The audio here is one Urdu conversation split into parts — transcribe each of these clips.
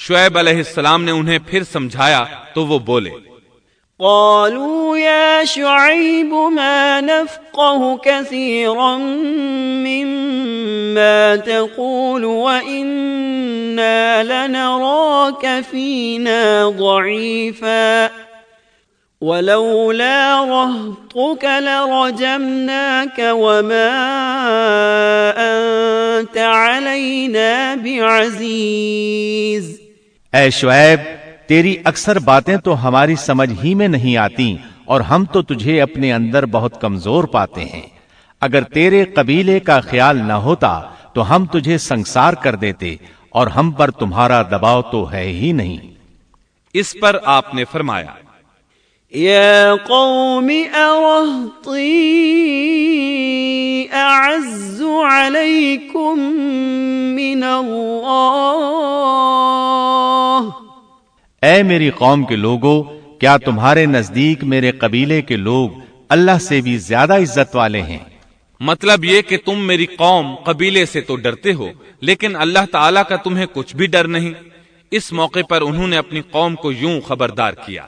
شعیب علیہ السلام نے انہیں پھر سمجھایا تو وہ بولے، قالوا يا شعيب ما نفقه كثيرا مما تقول وإنا لنراك فينا ضعيفا ولولا رهطك لرجمناك وما أنت علينا بعزيز۔ اے شعیب، تیری اکثر باتیں تو ہماری سمجھ ہی میں نہیں آتی اور ہم تو تجھے اپنے اندر بہت کمزور پاتے ہیں۔ اگر تیرے قبیلے کا خیال نہ ہوتا تو ہم تجھے سنسار کر دیتے اور ہم پر تمہارا دباؤ تو ہے ہی نہیں۔ اس پر آپ نے فرمایا، یا قوم ارہطی اعز علیکم من اللہ۔ اے میری قوم کے لوگو، کیا تمہارے نزدیک میرے قبیلے کے لوگ اللہ سے بھی زیادہ عزت والے ہیں؟ مطلب یہ کہ تم میری قوم قبیلے سے تو ڈرتے ہو لیکن اللہ تعالیٰ کا تمہیں کچھ بھی ڈر نہیں۔ اس موقع پر انہوں نے اپنی قوم کو یوں خبردار کیا،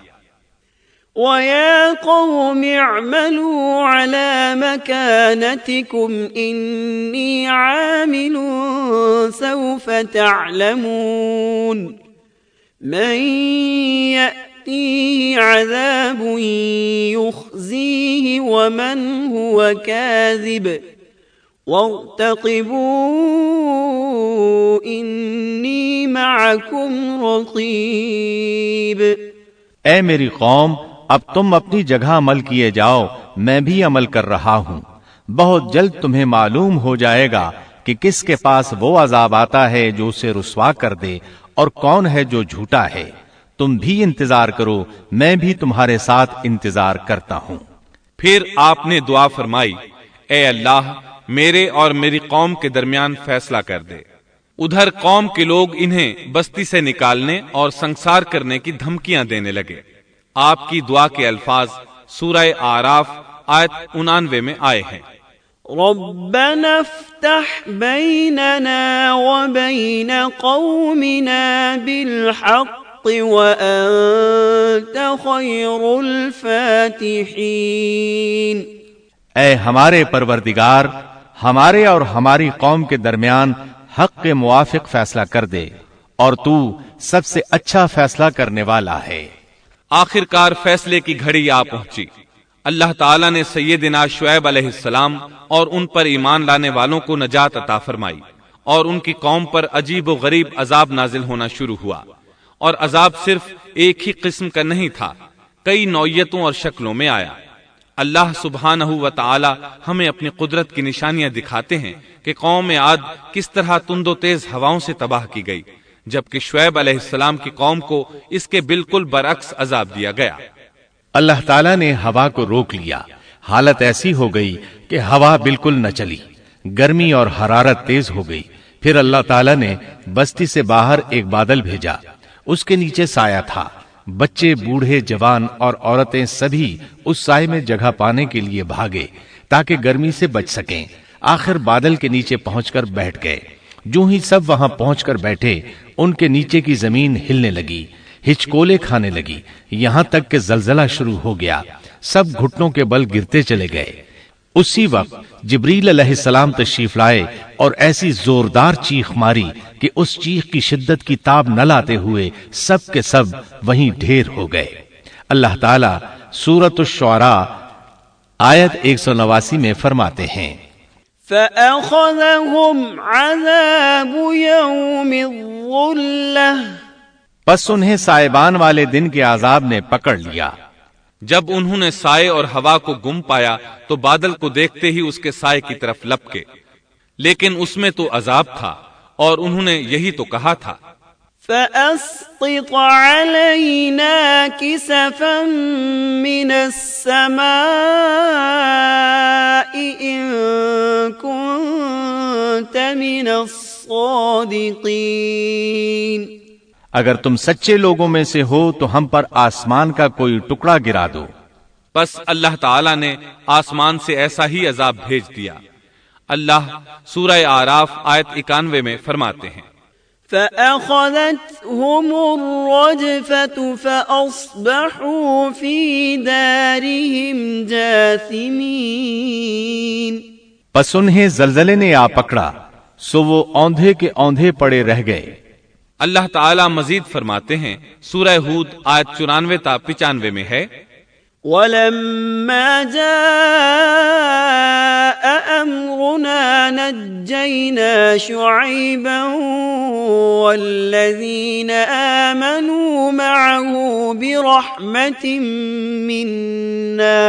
وَيَا قَوْمِ اعْمَلُوا عَلَى مَكَانَتِكُمْ إِنِّي عَامِلٌ سَوْفَ تَعْلَمُونَ من يأتيه عذاب يخزيه ومن هو كاذب وارتقبوا إني معكم رقيب۔ اے میری قوم، اب تم اپنی جگہ عمل کیے جاؤ، میں بھی عمل کر رہا ہوں۔ بہت جلد تمہیں معلوم ہو جائے گا کہ کس کے پاس وہ عذاب آتا ہے جو اسے رسوا کر دے اور کون ہے جو جھوٹا ہے۔ تم بھی انتظار کرو، میں بھی تمہارے ساتھ انتظار کرتا ہوں۔ پھر آپ نے دعا فرمائی، اے اللہ میرے اور میری قوم کے درمیان فیصلہ کر دے۔ ادھر قوم کے لوگ انہیں بستی سے نکالنے اور سنسار کرنے کی دھمکیاں دینے لگے۔ آپ کی دعا کے الفاظ سورہ اعراف آیت 99 میں آئے ہیں، ربنا افتح بيننا وبين قومنا بالحق وأنت خير الفاتحين۔ اے ہمارے پروردگار، ہمارے اور ہماری قوم کے درمیان حق کے موافق فیصلہ کر دے اور تو سب سے اچھا فیصلہ کرنے والا ہے۔ آخر کار فیصلے کی گھڑی آ پہنچی۔ اللہ تعالیٰ نے سیدنا شعیب علیہ السلام اور ان پر ایمان لانے والوں کو نجات عطا فرمائی اور ان کی قوم پر عجیب و غریب عذاب نازل ہونا شروع ہوا، اور عذاب صرف ایک ہی قسم کا نہیں تھا، کئی نوعیتوں اور شکلوں میں آیا۔ اللہ سبحانہ و تعالی ہمیں اپنی قدرت کی نشانیاں دکھاتے ہیں کہ قوم عاد کس طرح تند و تیز ہواؤں سے تباہ کی گئی، جبکہ شعیب علیہ السلام کی قوم کو اس کے بالکل برعکس عذاب دیا گیا۔ اللہ تعالیٰ نے ہوا کو روک لیا، حالت ایسی ہو گئی کہ ہوا بالکل نہ چلی، گرمی اور حرارت تیز ہو گئی۔ پھر اللہ تعالیٰ نے بستی سے باہر ایک بادل بھیجا، اس کے نیچے سایہ تھا، بچے بوڑھے جوان اور عورتیں سبھی اس سائے میں جگہ پانے کے لیے بھاگے تاکہ گرمی سے بچ سکیں۔ آخر بادل کے نیچے پہنچ کر بیٹھ گئے۔ جو ہی سب وہاں پہنچ کر بیٹھے، ان کے نیچے کی زمین ہلنے لگی، ہچکولے کھانے لگی، یہاں تک کہ زلزلہ شروع ہو گیا، سب گھٹنوں کے بل گرتے چلے گئے۔ اسی وقت جبریل علیہ السلام تشریف لائے اور ایسی زوردار چیخ ماری کہ اس چیخ کی شدت کی تاب نہ لاتے ہوئے سب کے سب وہیں ڈھیر ہو گئے۔ اللہ تعالیٰ سورۃ الشعراء آیت 189 میں فرماتے ہیں، فَأَخَذَهُمْ عَذَابُ يَوْمِ الظُّلَّةِ، پس انہیں سائبان والے دن کے عذاب نے پکڑ لیا۔ جب انہوں نے سائے اور ہوا کو گم پایا تو بادل کو دیکھتے ہی اس کے سائے کی طرف لپکے، لیکن اس میں تو عذاب تھا اور انہوں نے یہی تو کہا تھا، فَأَسْقِطْ عَلَيْنَا كِسَفًا مِّنَ السَّمَاءِ إِن كُنتَ مِنَ الصَّادِقِينَ۔ اگر تم سچے لوگوں میں سے ہو تو ہم پر آسمان کا کوئی ٹکڑا گرا دو۔ بس اللہ تعالیٰ نے آسمان سے ایسا ہی عذاب بھیج دیا۔ اللہ سورہ اعراف آیت 91 میں فرماتے ہیں، فأخذتهم الرجفة فأصبحوا في دارهم جاثمين. پس انہیں زلزلے نے آ پکڑا سو وہ اوندھے کے اوندھے پڑے رہ گئے. اللہ تعالی مزید فرماتے ہیں سورہ ہود آیت 94 تا 95 میں ہے وَلَمَّا جَاءَ أَمْرُنَا نَجَّيْنَا شُعَيْبًا وَالَّذِينَ آمَنُوا مَعَهُ بِرَحْمَةٍ مِنَّا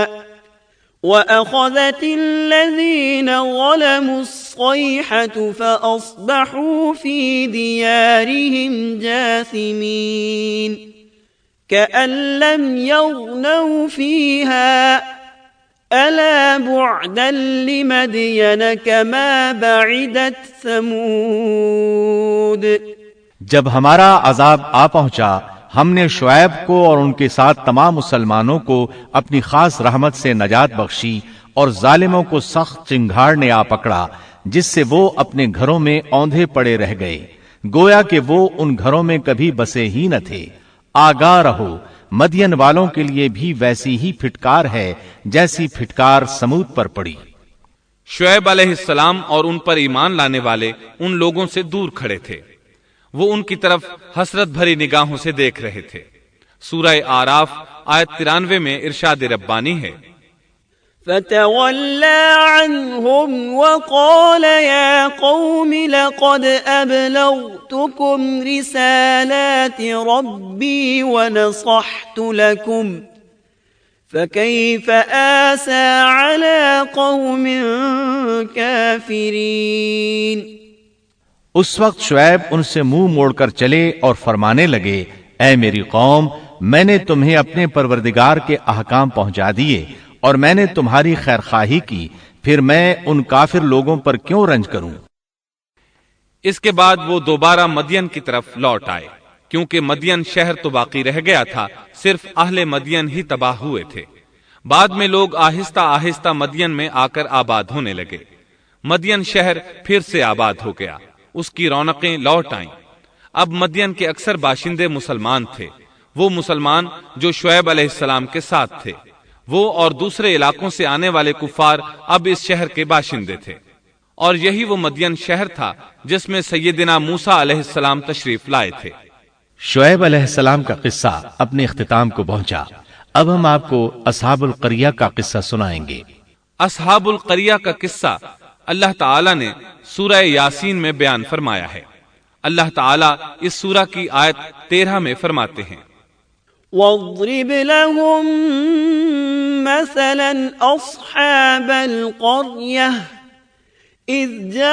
وَأَخَذَتِ الَّذِينَ ظَلَمُوا الصَّيْحَةُ فَأَصْبَحُوا فِي دِيَارِهِمْ جَاثِمِينَ كَأَن لَّمْ يَغْنَوْا فِيهَا أَلَا بُعْدًا لِّمَدْيَنَ كَمَا بَعِدَتْ ثَمُودُ. جب ہمارا عذاب آ پہنچا ہم نے شعیب کو اور ان کے ساتھ تمام مسلمانوں کو اپنی خاص رحمت سے نجات بخشی اور ظالموں کو سخت چنگھاڑ نے آ پکڑا جس سے وہ اپنے گھروں میں اوندھے پڑے رہ گئے گویا کہ وہ ان گھروں میں کبھی بسے ہی نہ تھے. آگاہ رہو مدین والوں کے لیے بھی ویسی ہی پھٹکار ہے جیسی پھٹکار سمود پر پڑی. شعیب علیہ السلام اور ان پر ایمان لانے والے ان لوگوں سے دور کھڑے تھے. وہ ان کی طرف حسرت بھری نگاہوں سے دیکھ رہے تھے. سورہ آراف آیت 93 میں ارشاد ربانی ہے فَتَوَلَّى عَنْهُمْ وَقَالَ يَا قَوْمِ لَقَدْ أَبْلَغْتُكُمْ رِسَالَاتِ رَبِّي وَنَصَحْتُ لَكُمْ فَكَيْفَ آسَى عَلَى قَوْمٍ كَافِرِينَ. اس وقت شعیب ان سے منہ موڑ کر چلے اور فرمانے لگے اے میری قوم میں نے تمہیں اپنے پروردگار کے احکام پہنچا دیے اور میں نے تمہاری خیر خواہی کی پھر میں ان کافر لوگوں پر کیوں رنج کروں. اس کے بعد وہ دوبارہ مدین کی طرف لوٹ آئے کیونکہ مدین شہر تو باقی رہ گیا تھا صرف اہل مدین ہی تباہ ہوئے تھے. بعد میں لوگ آہستہ آہستہ مدین میں آ کر آباد ہونے لگے. مدین شہر پھر سے آباد ہو گیا اس کی رونقیں لوٹ آئیں. اب مدین کے اکثر باشندے مسلمان تھے. وہ مسلمان جو شعیب علیہ السلام کے ساتھ تھے وہ اور دوسرے علاقوں سے آنے والے کفار اب اس شہر کے باشندے تھے اور یہی وہ مدین شہر تھا جس میں سیدنا موسیٰ علیہ السلام تشریف لائے تھے. شعیب علیہ السلام کا قصہ اپنے اختتام کو پہنچا. اب ہم آپ کو اصحاب القریہ کا قصہ سنائیں گے. اصحاب القریہ کا قصہ اللہ تعالی نے سورہ یاسین میں بیان فرمایا ہے. اللہ تعالی اس سورہ کی آیت 13 میں فرماتے ہیں وَاضْرِبْ لَهُمْ مَثَلًا أَصْحَابَ الْقَرْيَةِ إِذْ جَاءَهَا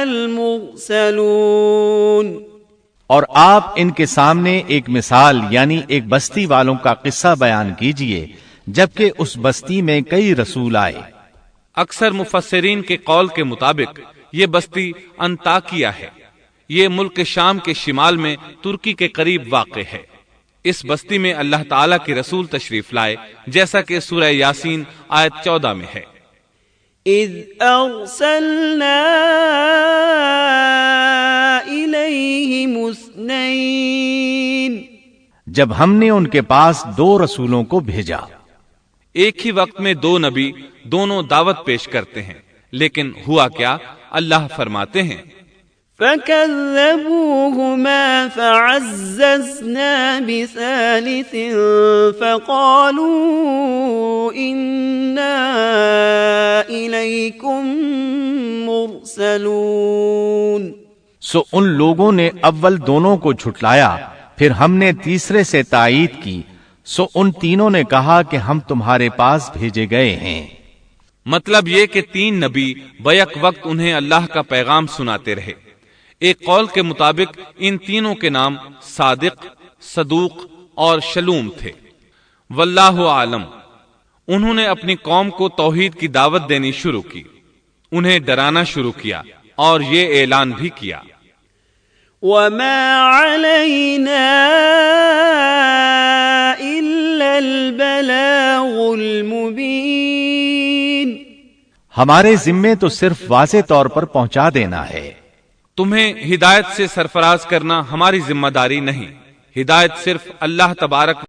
الْمُرْسَلُونَ. اور آپ ان کے سامنے ایک مثال یعنی ایک بستی والوں کا قصہ بیان کیجئے جبکہ اس بستی میں کئی رسول آئے. اکثر مفسرین کے قول کے مطابق یہ بستی انطاکیہ ہے. یہ ملک شام کے شمال میں ترکی کے قریب واقع ہے. اس بستی میں اللہ تعالیٰ کے رسول تشریف لائے جیسا کہ سورہ یاسین آیت 14 میں ہے اذ ارسلنا الیہم اثنین. جب ہم نے ان کے پاس 2 رسولوں کو بھیجا. ایک ہی وقت میں 2 نبی دونوں دعوت پیش کرتے ہیں لیکن ہوا کیا اللہ فرماتے ہیں فَكَذَّبُوهُمَا فَعَزَّزْنَا بِثَالِثٍ فَقَالُوا إِنَّا إِلَيْكُمْ مُرْسَلُونَ. سو ان لوگوں نے اول دونوں کو جھٹلایا پھر ہم نے تیسرے سے تائید کی سو ان تینوں نے کہا کہ ہم تمہارے پاس بھیجے گئے ہیں. مطلب یہ کہ 3 نبی بیک وقت انہیں اللہ کا پیغام سناتے رہے. ایک قول کے مطابق ان تینوں کے نام صادق، صدوق اور شلوم تھے. واللہ عالم. انہوں نے اپنی قوم کو توحید کی دعوت دینی شروع کی، انہیں ڈرانا شروع کیا اور یہ اعلان بھی کیا وَمَا عَلَيْنَا إِلَّا الْبَلَاغُ الْمُبِينُ. ہمارے ذمے تو صرف واضح طور پر پہنچا دینا ہے. تمہیں ہدایت سے سرفراز کرنا ہماری ذمہ داری نہیں، ہدایت صرف اللہ تبارک